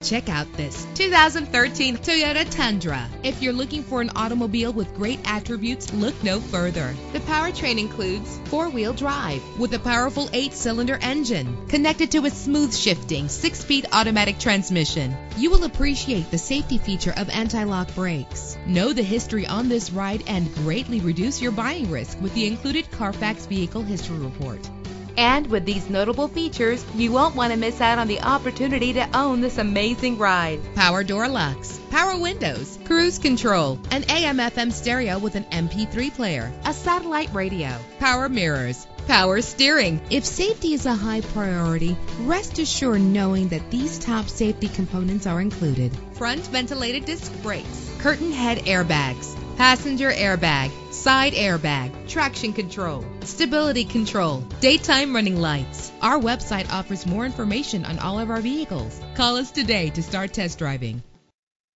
Check out this 2013 Toyota Tundra. If you're looking for an automobile with great attributes, look no further. The powertrain includes four-wheel drive with a powerful 8-cylinder engine connected to a smooth shifting 6-speed automatic transmission. You will appreciate the safety feature of anti-lock brakes. Know the history on this ride and greatly reduce your buying risk with the included Carfax Vehicle History Report. And with these notable features, you won't want to miss out on the opportunity to own this amazing ride. Power door locks, power windows, cruise control, an AM/FM stereo with an MP3 player, a satellite radio, power mirrors, power steering. If safety is a high priority, rest assured knowing that these top safety components are included. Front ventilated disc brakes, curtain head airbags, passenger airbag, side airbag, traction control, stability control, daytime running lights. Our website offers more information on all of our vehicles. Call us today to start test driving.